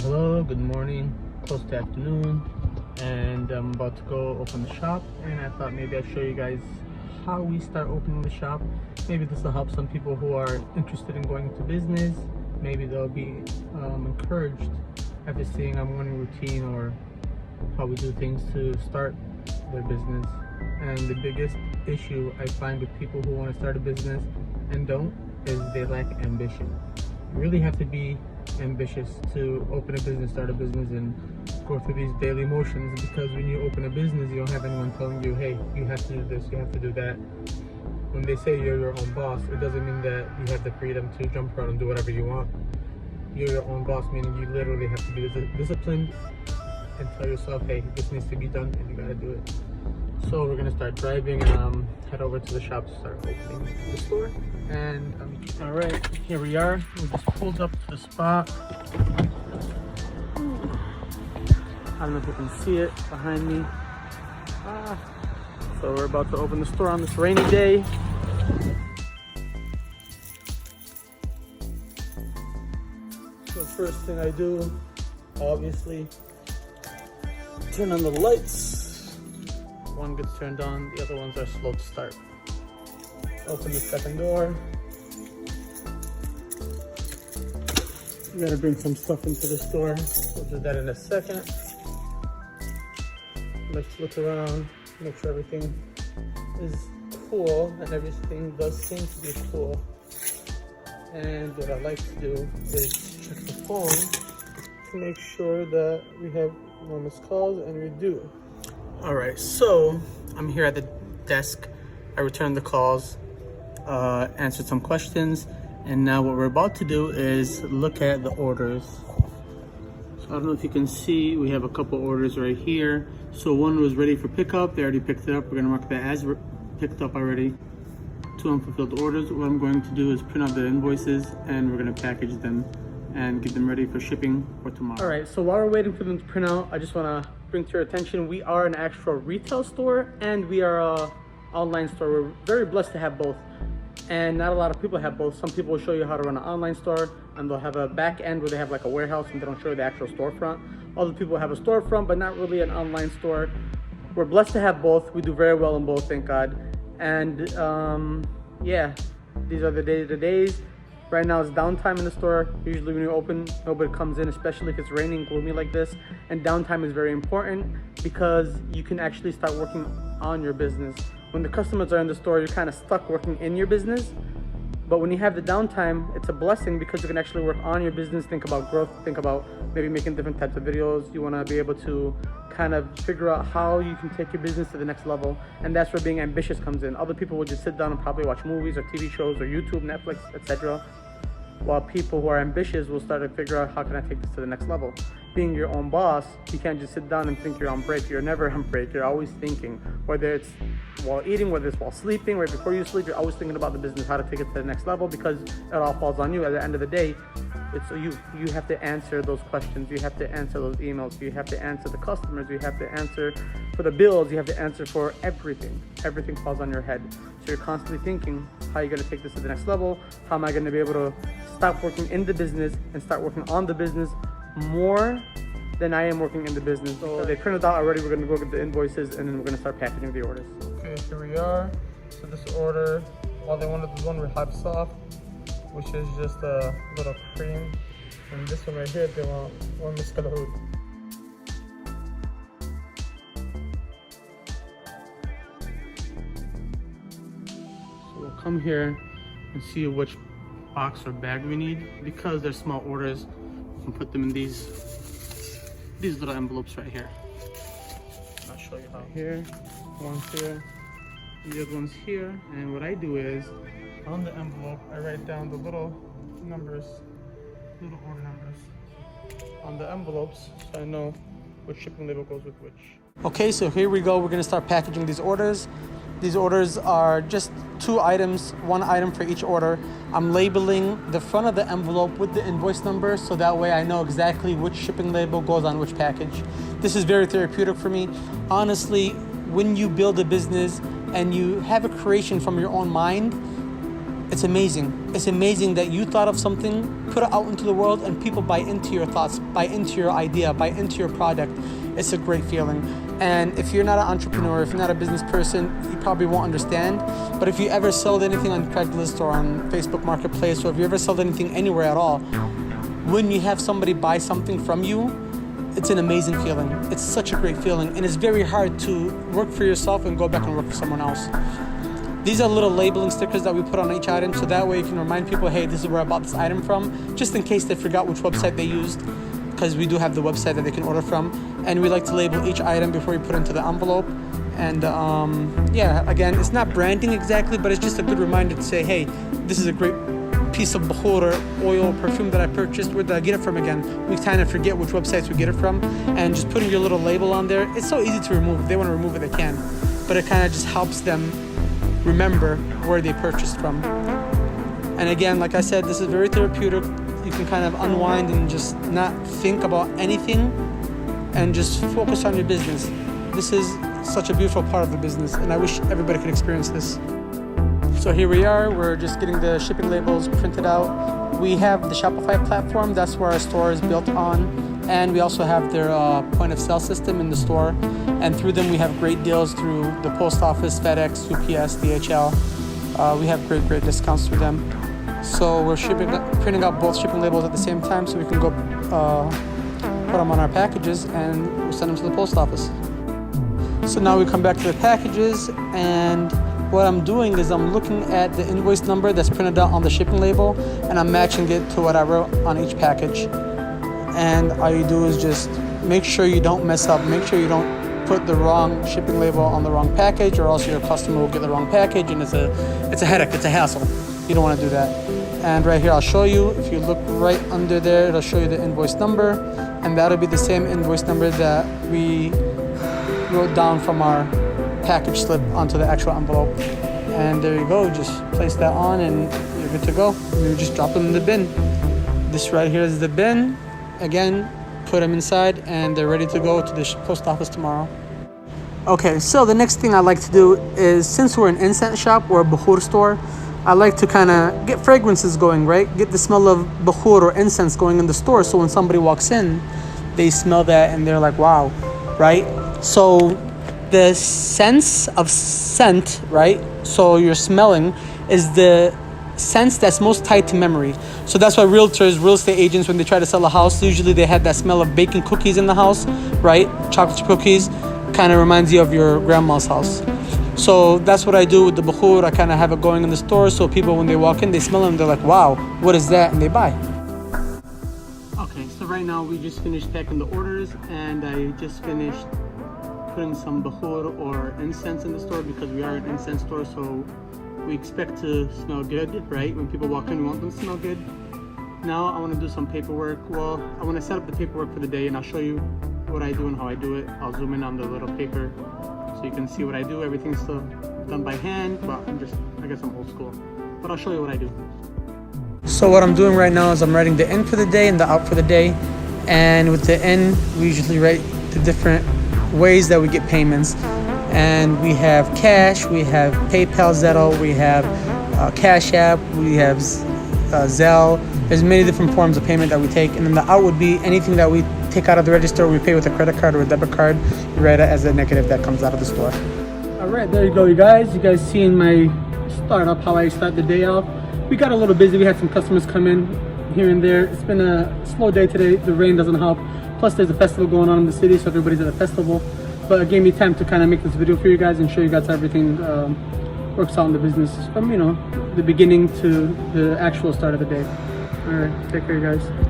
Hello, good morning, close to afternoon, and I'm about to go open the shop, and I thought maybe I'd show you guys how we start opening the shop. Maybe this will help some people who are interested in going into business. Maybe they'll be encouraged after seeing our morning routine or how we do things to start their business. And the biggest issue I find with people who want to start a business and don't is they lack ambition. You really have to be ambitious to open a business, start a business, and go through these daily motions, because when you open a business you don't have anyone telling you, hey, you have to do this, you have to do that. When they say you're your own boss, it doesn't mean that you have the freedom to jump around and do whatever you want. You're your own boss, meaning you literally have to be disciplined and tell yourself, hey, this needs to be done and you gotta do it. So we're gonna start driving and head over to the shop to start opening the store. And all right, here we are. We just pulled up to the spot. I don't know if you can see it behind me. So we're about to open the store on this rainy day. So the first thing I do, obviously, turn on the lights. One gets turned on, the other ones are slow to start. Open the second door. We gotta bring some stuff into the store. We'll do that in a second. Let's look around, make sure everything is cool, and everything does seem to be cool. And what I like to do is check the phone to make sure that we have no missed calls, and we do. All right, so I'm here at the desk. I returned the calls, answered some questions, and now what we're about to do is look at the orders. So I don't know if you can see, we have a couple orders right here. So one was ready for pickup. They already picked it up. We're gonna mark that as picked up already. Two unfulfilled orders. What I'm going to do is print out the invoices, and we're gonna package them and get them ready for shipping for tomorrow. All right, so while we're waiting for them to print out, I just wanna bring to your attention, we are an actual retail store and we are a online store. We're very blessed to have both, and not a lot of people have both. Some people will show you how to run an online store and they'll have a back end where they have like a warehouse and they don't show you the actual storefront. Other people have a storefront but not really an online store. We're blessed to have both. We do very well in both, thank God. And yeah, these are the days. Right now it's downtime in the store. Usually when you open, nobody comes in, especially if it's raining, gloomy like this. And downtime is very important because you can actually start working on your business. When the customers are in the store, you're kind of stuck working in your business. But when you have the downtime, it's a blessing because you can actually work on your business, think about growth, think about maybe making different types of videos. You want to be able to kind of figure out how you can take your business to the next level. And that's where being ambitious comes in. Other people will just sit down and probably watch movies or TV shows or YouTube, Netflix, etc. While people who are ambitious will start to figure out, how can I take this to the next level? Being your own boss, you can't just sit down and think you're on break. You're never on break. You're always thinking, whether it's while eating, whether it's while sleeping, right before you sleep, you're always thinking about the business, how to take it to the next level, because it all falls on you. At the end of the day, it's you have to answer those questions. You have to answer those emails. You have to answer the customers. You have to answer for the bills. You have to answer for everything. Everything falls on your head. So you're constantly thinking, how are you going to take this to the next level? How am I going to be able to stop working in the business and start working on the business more than I am working in the business? So they printed out already. We're going to go get the invoices and then we're going to start packaging the orders. Okay, here we are. So this order, well, they wanted the one with hot soft, which is just a little cream. And this one right here, they want one mascarpone. So we'll come here and see which box or bag we need. Because they're small orders, we can put them in these little envelopes right here. I'll show you how. Here, one's here, the other one's here. And what I do is, on the envelope, I write down the little numbers, little order numbers on the envelopes, so I know which shipping label goes with which. Okay, so here we go. We're gonna start packaging these orders. These orders are just 2 items, 1 item for each order. I'm labeling the front of the envelope with the invoice number, so that way I know exactly which shipping label goes on which package. This is very therapeutic for me. Honestly, when you build a business and you have a creation from your own mind, It's amazing. It's amazing that you thought of something, put it out into the world, and people buy into your thoughts, buy into your idea, buy into your product. It's a great feeling. And if you're not an entrepreneur, if you're not a business person, you probably won't understand. But if you ever sold anything on Craigslist or on Facebook Marketplace, or if you ever sold anything anywhere at all, when you have somebody buy something from you, it's an amazing feeling. It's such a great feeling. And it's very hard to work for yourself and go back and work for someone else. These are little labeling stickers that we put on each item, so that way you can remind people, hey, this is where I bought this item from, just in case they forgot which website they used, because we do have the website that they can order from. And we like to label each item before we put it into the envelope. And yeah, again, it's not branding exactly, but it's just a good reminder to say, hey, this is a great piece of Bakhoor oil perfume that I purchased. Where did I get it from again? We kind of forget which websites we get it from, and just putting your little label on there, it's so easy to remove. If they want to remove it, they can, but it kind of just helps them remember where they purchased from. And again, like I said, this is very therapeutic. You can kind of unwind and just not think about anything and just focus on your business. This is such a beautiful part of the business, and I wish everybody could experience this. So here we are, we're just getting the shipping labels printed out. We have the Shopify platform, that's where our store is built on. And we also have their point of sale system in the store. And through them we have great deals through the post office, FedEx, UPS, DHL. We have great discounts through them. So we're printing out both shipping labels at the same time, so we can go put them on our packages and we'll send them to the post office. So now we come back to the packages, and what I'm doing is I'm looking at the invoice number that's printed out on the shipping label, and I'm matching it to what I wrote on each package. And all you do is just make sure you don't mess up, make sure you don't put the wrong shipping label on the wrong package, or else your customer will get the wrong package, and it's a headache, it's a hassle. You don't want to do that. And right here I'll show you, if you look right under there, it'll show you the invoice number, and that'll be the same invoice number that we wrote down from our package slip onto the actual envelope. And there you go, just place that on and you're good to go. You just drop them in the bin. This right here is the bin. Again, put them inside and they're ready to go to the post office tomorrow. Okay, so the next thing I like to do is, since we're an incense shop or a Bakhoor store, I like to kind of get fragrances going, right? Get the smell of Bakhoor or incense going in the store, so when somebody walks in, they smell that and they're like, wow, right? So the sense of scent, right? So you're smelling is the sense that's most tied to memory. So that's why realtors, real estate agents, when they try to sell a house, usually they had that smell of baking cookies in the house, right? Chocolate chip cookies kind of reminds you of your grandma's house. So that's what I do with the Bakhoor. I kind of have it going in the store, so people, when they walk in, they smell them, they're like, wow, what is that? And they buy. Okay, so right now we just finished packing the orders, and I just finished putting some Bakhoor or incense in the store, because we are an incense store, so we expect to smell good, right? When people walk in, we want them to smell good. Now I want to do some paperwork. Well, I want to set up the paperwork for the day, and I'll show you what I do and how I do it. I'll zoom in on the little paper so you can see what I do. Everything's still done by hand, but I guess I'm old school. But I'll show you what I do. So what I'm doing right now is I'm writing the in for the day and the out for the day. And with the in, we usually write the different ways that we get payments. And we have cash, we have PayPal, Zettle, we have Cash App, we have Zelle. There's many different forms of payment that we take. And then the out would be anything that we take out of the register, we pay with a credit card or a debit card. We write it as a negative that comes out of the store. All right, there you go, you guys. You guys seeing my startup, how I start the day off. We got a little busy. We had some customers come in here and there. It's been a slow day today. The rain doesn't help. Plus there's a festival going on in the city, so everybody's at a festival. But it gave me time to kind of make this video for you guys and show you guys how everything works out in the business from, you know, the beginning to the actual start of the day. All right, take care, you guys.